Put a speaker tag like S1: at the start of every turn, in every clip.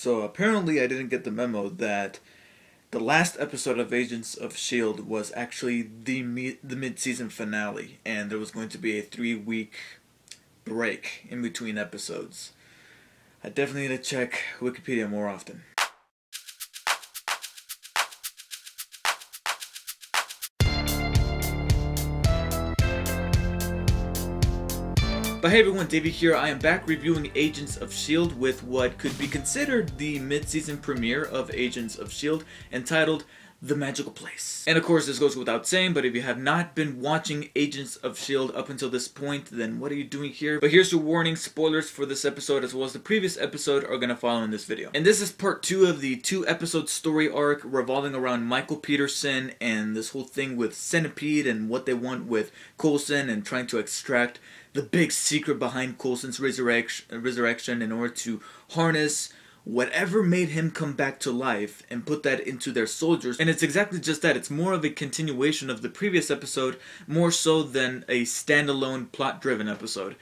S1: So apparently I didn't get the memo that the last episode of Agents of S.H.I.E.L.D. was actually the mid-season finale, and there was going to be a 3-week break in between episodes. I definitely need to check Wikipedia more often. But hey everyone, Davey here. I am back reviewing Agents of S.H.I.E.L.D. with what could be considered the mid-season premiere of Agents of S.H.I.E.L.D. entitled The Magical Place. And of course this goes without saying, but if you have not been watching Agents of S.H.I.E.L.D. up until this point, then what are you doing here? But here's your warning, spoilers for this episode as well as the previous episode are going to follow in this video. And this is part 2 of the 2-episode story arc revolving around Michael Peterson and this whole thing with Centipede and what they want with Coulson and trying to extract the big secret behind Coulson's resurrection in order to harness whatever made him come back to life and put that into their soldiers. And it's exactly just that. It's more of a continuation of the previous episode, more so than a standalone plot-driven episode.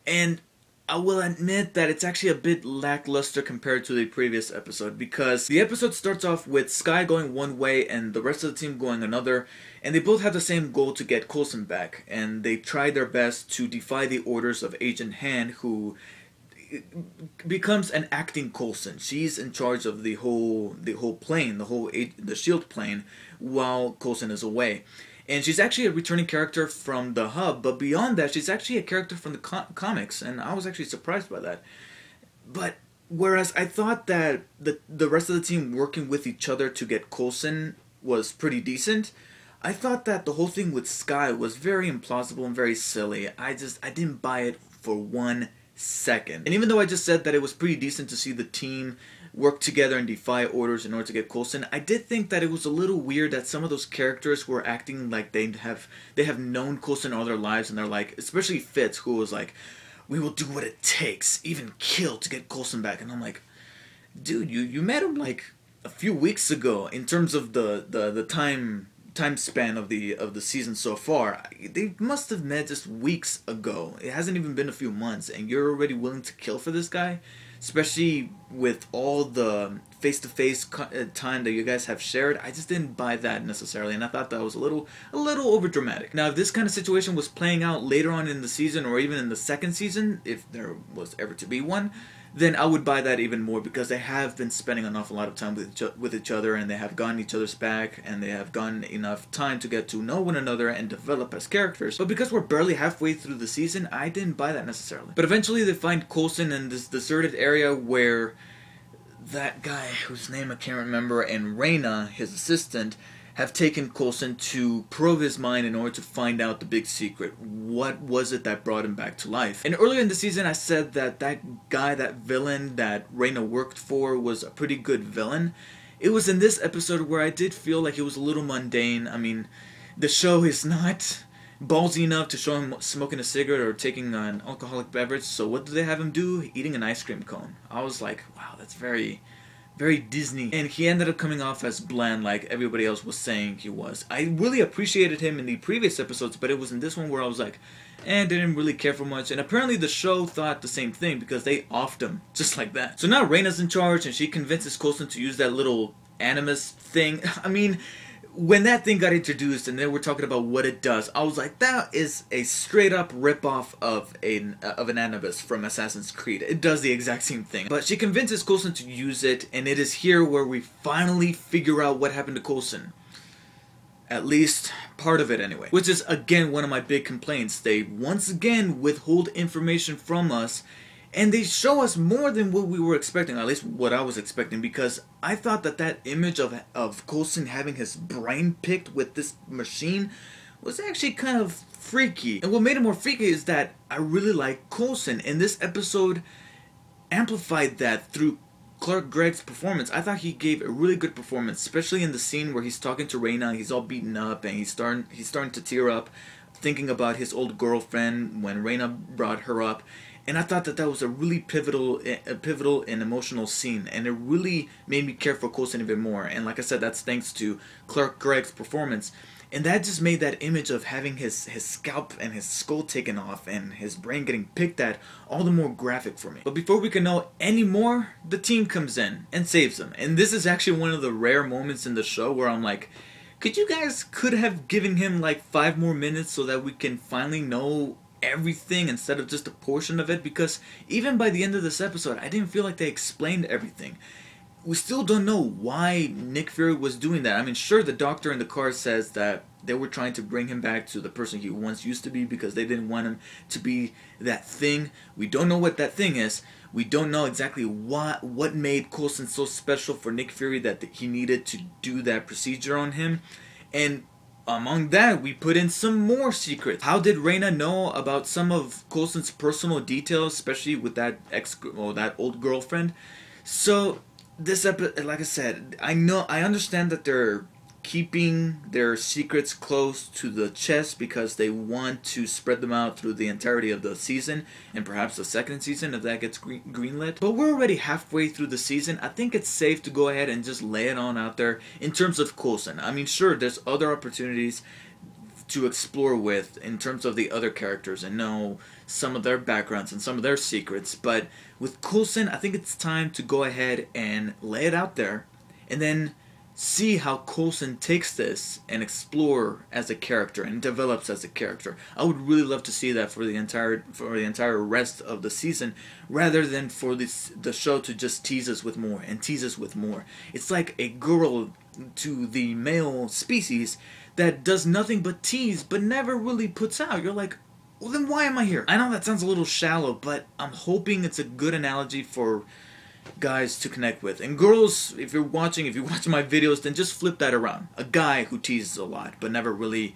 S1: And I will admit that it's actually a bit lackluster compared to the previous episode, because the episode starts off with S.H.I.E.L.D. going one way and the rest of the team going another, and they both have the same goal to get Coulson back, and they try their best to defy the orders of Agent Han, who becomes an acting Coulson. She's in charge of the whole plane, the S.H.I.E.L.D. plane, while Coulson is away. And she's actually a returning character from the Hub, but beyond that, she's actually a character from the comics, and I was actually surprised by that. But whereas I thought that the rest of the team working with each other to get Coulson was pretty decent, I thought that the whole thing with Skye was very implausible and very silly. I didn't buy it for 1 second. And even though I just said that it was pretty decent to see the team work together and defy orders in order to get Coulson, I did think that it was a little weird that some of those characters were acting like they have known Coulson all their lives, and they're like, especially Fitz, who was like, we will do what it takes, even kill, to get Coulson back. And I'm like, dude, you met him like a few weeks ago in terms of the time span of the season so far. They must have met just weeks ago. It hasn't even been a few months, and you're already willing to kill for this guy? Especially with all the face-to-face time that you guys have shared. I just didn't buy that necessarily, and I thought that was a little overdramatic. Now, if this kind of situation was playing out later on in the season, or even in the second season, if there was ever to be one, then I would buy that even more, because they have been spending an awful lot of time with each other, and they have gotten each other's back, and they have gotten enough time to get to know one another and develop as characters. But because we're barely halfway through the season, I didn't buy that necessarily. But eventually they find Coulson in this deserted area where that guy, whose name I can't remember, and Reyna, his assistant, have taken Coulson to probe his mind in order to find out the big secret. What was it that brought him back to life? And earlier in the season I said that that guy, that villain that Reyna worked for, was a pretty good villain. It was in this episode where I did feel like it was a little mundane. I mean, the show is not ballsy enough to show him smoking a cigarette or taking an alcoholic beverage, so what do they have him do? Eating an ice cream cone. I was like, wow, that's very Disney. And he ended up coming off as bland like everybody else was saying he was. I really appreciated him in the previous episodes, but it was in this one where I was like, didn't really care for much. And apparently the show thought the same thing, because they offed him just like that. So now Reyna's in charge, and she convinces Coulson to use that little animus thing. I mean, when that thing got introduced and they were talking about what it does, I was like, that is a straight up ripoff of an animus from Assassin's Creed. It does the exact same thing. But she convinces Coulson to use it, and it is here where we finally figure out what happened to Coulson. At least part of it anyway. Which is again one of my big complaints. They once again withhold information from us, and they show us more than what we were expecting, at least what I was expecting, because I thought that image of Coulson having his brain picked with this machine was actually kind of freaky. And what made it more freaky is that I really like Coulson, and this episode amplified that through Clark Gregg's performance. I thought he gave a really good performance, especially in the scene where he's talking to Reyna. He's all beaten up, and he's starting to tear up, thinking about his old girlfriend when Reyna brought her up. And I thought that was a really pivotal and emotional scene, and it really made me care for Coulson even more. And like I said, that's thanks to Clark Gregg's performance. And that just made that image of having his scalp and his skull taken off and his brain getting picked at all the more graphic for me. But before we can know any more, the team comes in and saves him. And this is actually one of the rare moments in the show where I'm like, could have given him like 5 more minutes so that we can finally know everything instead of just a portion of it, because even by the end of this episode I didn't feel like they explained everything. We still don't know why Nick Fury was doing that. I mean, sure, the doctor in the car says that they were trying to bring him back to the person he once used to be because they didn't want him to be that thing. We don't know what that thing is. We don't know exactly what made Coulson so special for Nick Fury that he needed to do that procedure on him. And among that, we put in some more secrets. How did Reina know about some of Coulson's personal details, especially with that that old girlfriend? So this episode, like I said, I understand that they're keeping their secrets close to the chest because they want to spread them out through the entirety of the season and perhaps the second season if that gets greenlit. But we're already halfway through the season. I think it's safe to go ahead and just lay it on out there in terms of Coulson. I mean, sure, there's other opportunities to explore with in terms of the other characters and know some of their backgrounds and some of their secrets, but with Coulson, I think it's time to go ahead and lay it out there and then see how Coulson takes this and explore as a character and develops as a character. I would really love to see that for the entire rest of the season, rather than for the show to just tease us with more and tease us with more. It's like a girl to the male species that does nothing but tease but never really puts out. You're like, well, then why am I here? I know that sounds a little shallow, but I'm hoping it's a good analogy for guys to connect with. And girls, if you're watching my videos, then just flip that around. A guy who teases a lot but never really,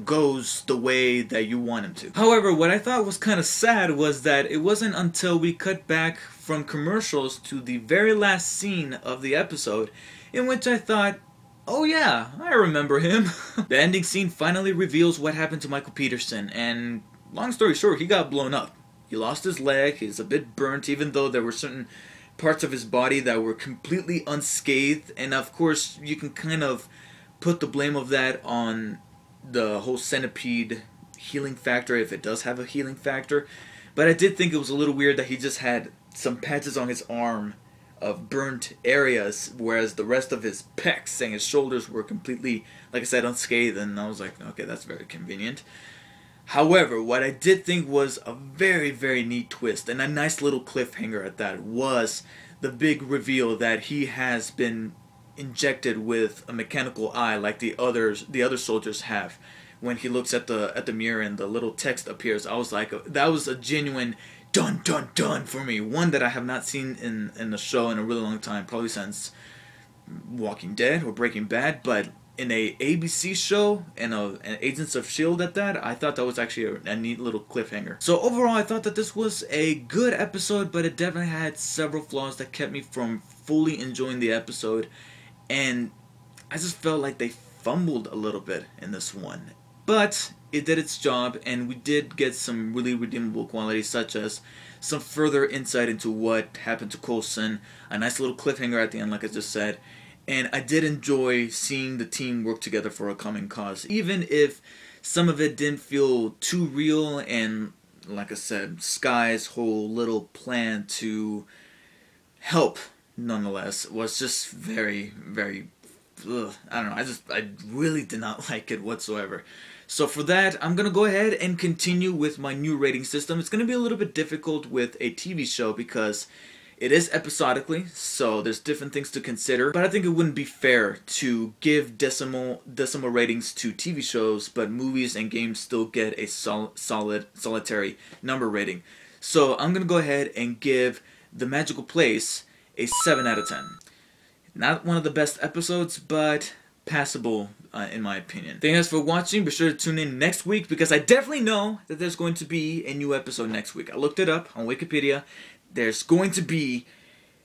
S1: goes the way that you want him to. However, what I thought was kind of sad was that it wasn't until we cut back from commercials to the very last scene of the episode in which I thought, oh yeah, I remember him. The ending scene finally reveals what happened to Michael Peterson, and long story short, he got blown up. He lost his leg, he's a bit burnt, even though there were certain parts of his body that were completely unscathed. And of course, you can kind of put the blame of that on the whole centipede healing factor, if it does have a healing factor. But I did think it was a little weird that he just had some patches on his arm of burnt areas, whereas the rest of his pecs and his shoulders were completely, like I said, unscathed. And I was like, okay, that's very convenient. However, what I did think was a very, very neat twist, and a nice little cliffhanger at that, was the big reveal that he has been injected with a mechanical eye like the other soldiers have. When he looks at the mirror and the little text appears, I was like, that was a genuine dun dun dun for me. One that I have not seen in the show in a really long time, probably since Walking Dead or Breaking Bad, but in a ABC show and an Agents of S.H.I.E.L.D. at that, I thought that was actually a neat little cliffhanger. So overall, I thought that this was a good episode, but it definitely had several flaws that kept me from fully enjoying the episode, and I just felt like they fumbled a little bit in this one. But it did its job, and we did get some really redeemable qualities, such as some further insight into what happened to Coulson, a nice little cliffhanger at the end, like I just said. And I did enjoy seeing the team work together for a common cause, even if some of it didn't feel too real. And like I said, Sky's whole little plan to help, nonetheless, was just very, very, I don't know, I really did not like it whatsoever. So for that, I'm going to go ahead and continue with my new rating system. It's going to be a little bit difficult with a TV show because it is episodically, so there's different things to consider, but I think it wouldn't be fair to give decimal ratings to TV shows, but movies and games still get a solitary number rating. So I'm going to go ahead and give The Magical Place a 7 out of 10. Not one of the best episodes, but passable in my opinion. Thank you guys for watching. Be sure to tune in next week because I definitely know that there's going to be a new episode next week. I looked it up on Wikipedia. There's going to be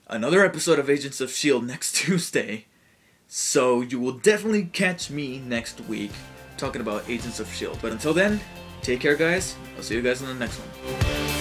S1: another episode of Agents of S.H.I.E.L.D. next Tuesday, so you will definitely catch me next week talking about Agents of S.H.I.E.L.D. But until then, take care guys. I'll see you guys in the next one.